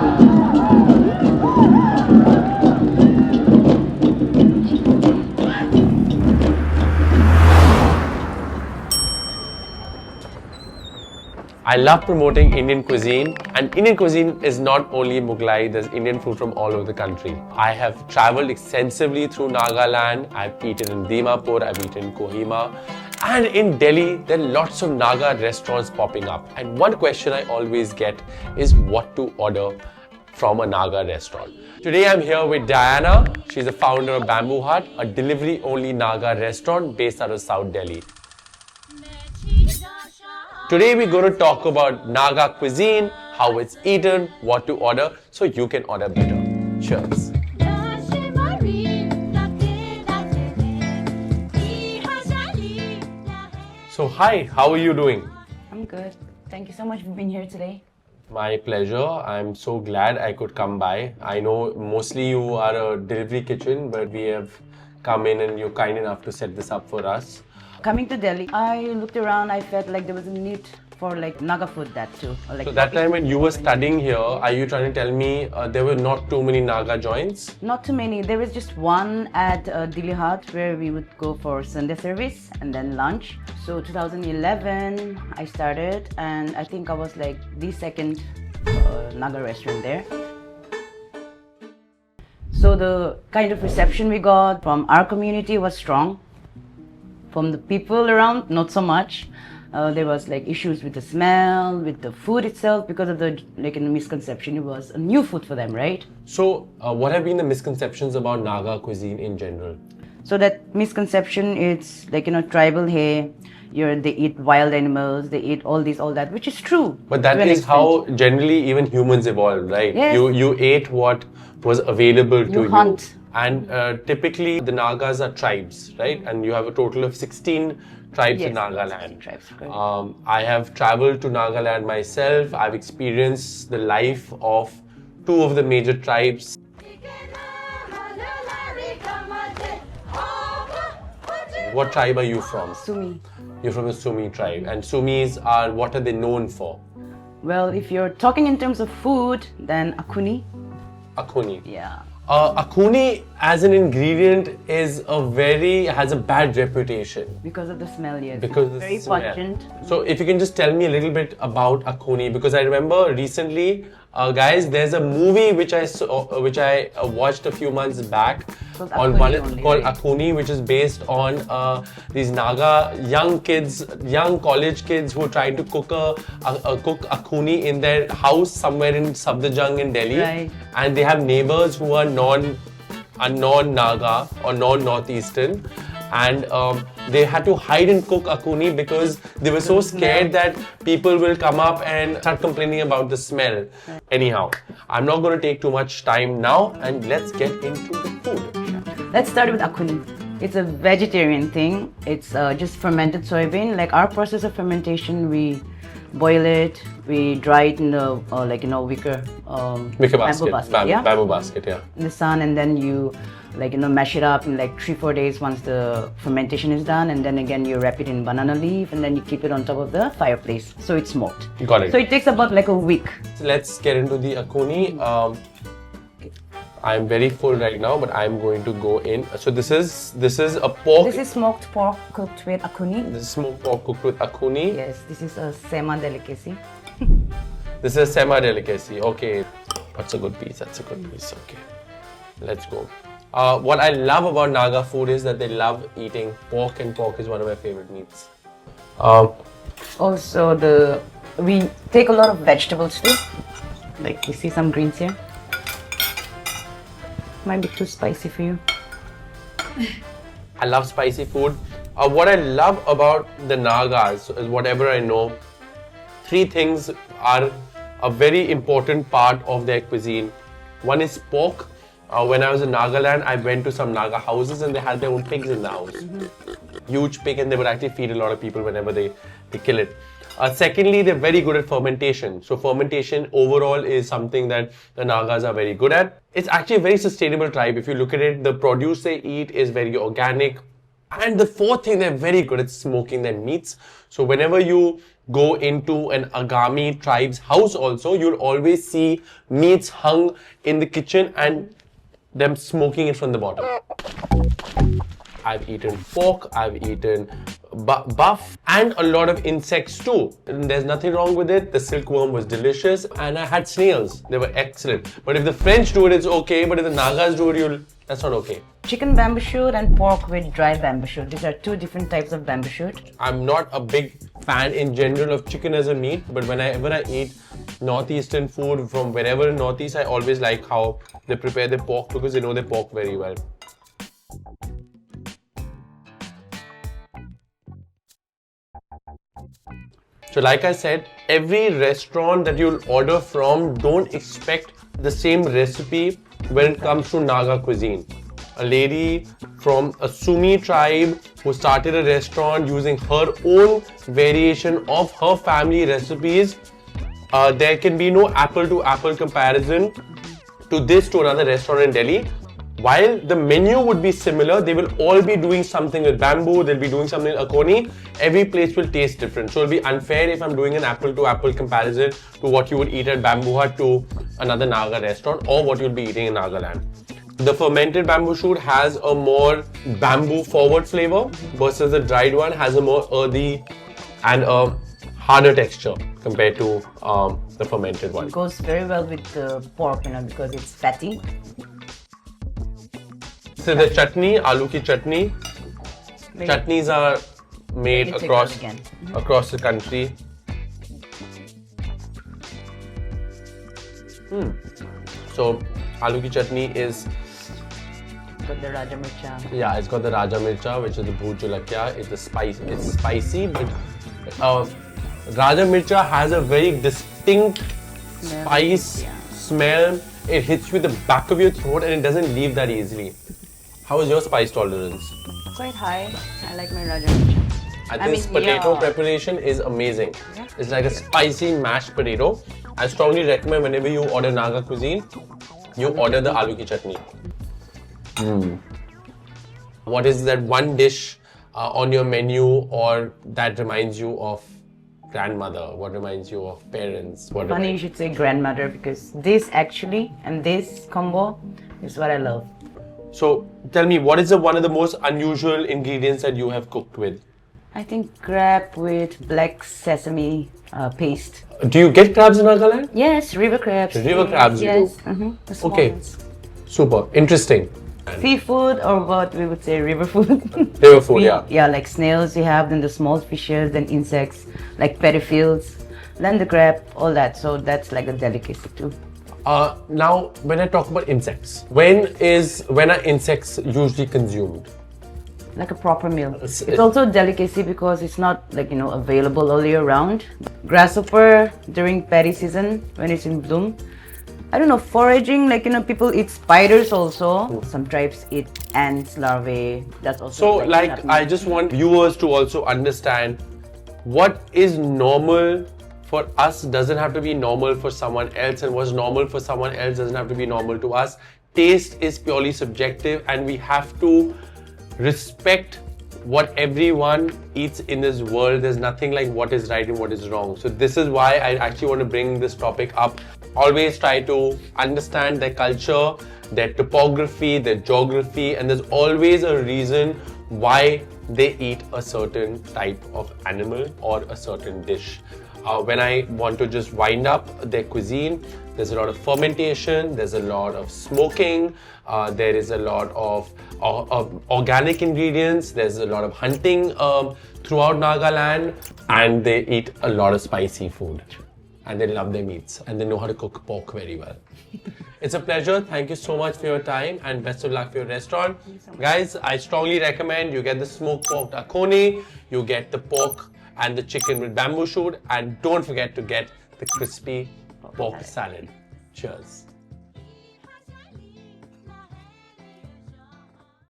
I love promoting Indian cuisine, and Indian cuisine is not only Mughlai, there's Indian food from all over the country. I have traveled extensively through Nagaland. I've eaten in Dimapur, I've eaten in Kohima, and in Delhi, there are lots of Naga restaurants popping up. And one question I always get is what to order from a Naga restaurant. Today I'm here with Diana. She's the founder of Bamboo Hut, a delivery-only Naga restaurant based out of South Delhi. Today we're going to talk about Naga cuisine, how it's eaten, what to order, so you can order better. Cheers. So hi, how are you doing? I'm good. Thank you so much for being here today. My pleasure. I'm so glad I could come by. I know mostly you are a delivery kitchen, but we have come in and you're kind enough to set this up for us. Coming to Delhi, I looked around, I felt like there was a need for like Naga food that too. So that time when you were studying here, are you trying to tell me there were not too many Naga joints? Not too many. There was just one at Delhi Hut where we would go for Sunday service and then lunch. So 2011 I started, and I think I was like the second Naga restaurant there. So the kind of reception we got from our community was strong. From the people around, not so much. There was like issues with the smell, with the food itself, because of the misconception. It was a new food for them, right? So what have been the misconceptions about Naga cuisine in general? So that misconception, it's like, tribal here. They eat wild animals, they eat all this, all that, which is true. But that is how generally even humans evolved, right? Yes. You ate what was available to you. Hunt. And typically the Nagas are tribes, right? And you have a total of 16 tribes in Nagaland. Tribes, I have traveled to Nagaland myself. I've experienced the life of two of the major tribes. What tribe are you from? Sumi. You're from the Sumi tribe. And Sumis are, what are they known for? Well, if you're talking in terms of food, then Akhuni. Akhuni. Yeah. Akhuni as an ingredient has a bad reputation. Because of the smell, yes. Because of the very smell. pungent. So if you can just tell me a little bit about Akhuni, because I remember recently, guys, there's a movie which I watched a few months back called Akhuni, which is based on these Naga young college kids who are trying to cook Akhuni in their house somewhere in Safdarjung in Delhi, right. And they have neighbors who are non-Naga or non-Northeastern, and they had to hide and cook Akhuni because they were so scared that people will come up and start complaining about the smell. Right. Anyhow, I'm not going to take too much time now, and let's get into the food. Let's start with Akhuni. It's a vegetarian thing. It's just fermented soybean. Like our process of fermentation, we boil it, we dry it in the wicker bamboo basket. Bamboo basket, yeah. In the sun, and then you mash it up in like 3-4 days once the fermentation is done, and then again you wrap it in banana leaf, and then you keep it on top of the fireplace, so it's smoked. Got it. So it takes about like a week. So let's get into the Akhuni. I'm very full right now, but I'm going to go in. So this is a pork. This is smoked pork cooked with Akhuni. This is smoked pork cooked with Akhuni. Yes, this is a sema delicacy. This is a sema delicacy. Okay, that's a good piece. That's a good piece. Okay, let's go. What I love about Naga food is that they love eating pork, and pork is one of my favorite meats. Also, we take a lot of vegetables too. Like you see some greens here. Might be too spicy for you. I love spicy food. What I love about the Nagas is whatever I know, 3 things are a very important part of their cuisine. One is pork. When I was in Nagaland, I went to some Naga houses and they had their own pigs in the house. Huge pig, and they would actually feed a lot of people whenever they kill it. Secondly, they're very good at fermentation. So fermentation overall is something that the Nagas are very good at. It's actually a very sustainable tribe. If you look at it, the produce they eat is very organic. And the fourth thing, they're very good at smoking their meats. So whenever you go into an Agami tribe's house also, you'll always see meats hung in the kitchen and them smoking it from the bottom. I've eaten pork, I've eaten buff, and a lot of insects too. And there's nothing wrong with it. The silkworm was delicious, and I had snails. They were excellent. But if the French do it, it's okay. But if the Nagas do it, that's not okay. Chicken bamboo shoot and pork with dry bamboo shoot. These are two different types of bamboo shoot. I'm not a big fan in general of chicken as a meat, but whenever I eat northeastern food from wherever in Northeast, I always like how they prepare their pork because they know their pork very well. So like I said, every restaurant that you'll order from, don't expect the same recipe when it comes to Naga cuisine. A lady from a Sumi tribe who started a restaurant using her own variation of her family recipes. There can be no apple-to-apple comparison to this to another restaurant in Delhi. While the menu would be similar, they will all be doing something with bamboo, they'll be doing something with Akhuni. Every place will taste different. So it'll be unfair if I'm doing an apple-to-apple comparison to what you would eat at Bamboo Hut to another Naga restaurant or what you'll be eating in Nagaland. The fermented bamboo shoot has a more bamboo forward flavor versus the dried one has a more earthy and a harder texture compared to the fermented one. It goes very well with the pork, because it's fatty. So the chutney, aloo ki chutney. Chutneys are made across the country. So aloo ki chutney is got the Raja Mircha. Yeah, it's got the Raja Mircha, which is the bhoot julakya. It's spicy, but Raja Mircha has a very distinct spice smell. It hits you with the back of your throat and it doesn't leave that easily. How is your spice tolerance? Quite high. I like my Raja Mircha. I think this potato preparation is amazing. Yeah. It's like a spicy mashed potato. I strongly recommend whenever you order Naga cuisine, you order the aloo ki chutney. What is that one dish on your menu or that reminds you of grandmother? What reminds you of parents? Funny you should say grandmother because this actually and this combo is what I love. So tell me, what is one of the most unusual ingredients that you have cooked with? I think crab with black sesame paste. Do you get crabs in Nagaland? Yes, river crabs. River crabs you do? The small Okay, ones. super, interesting. Seafood or what we would say river food. River food, yeah. Yeah, like snails you have, then the small fishes, then insects like pedophils, then the crab, all that. So that's like a delicacy too. Now, when I talk about insects, when are insects usually consumed? Like a proper meal. It's also a delicacy because it's not available all year round. Grasshopper during paddy season when it's in bloom. I don't know, foraging, people eat spiders also. Some tribes eat ants, larvae. That's also. So, I just want viewers to also understand what is normal for us doesn't have to be normal for someone else, and what's normal for someone else doesn't have to be normal to us. Taste is purely subjective, and we have to respect what everyone eats in this world. There's nothing like what is right and what is wrong. So this is why I actually want to bring this topic up. Always try to understand their culture, their topography, their geography, and there's always a reason why they eat a certain type of animal or a certain dish. When I want to just wind up their cuisine, there's a lot of fermentation, there's a lot of smoking, there is a lot of organic ingredients, there's a lot of hunting throughout Nagaland, and they eat a lot of spicy food. And they love their meats, and they know how to cook pork very well. It's a pleasure. Thank you so much for your time, and best of luck for your restaurant. Guys, I strongly recommend you get the smoked pork Akhuni, you get the pork and the chicken with bamboo shoot, and don't forget to get the crispy pork salad. Cheers.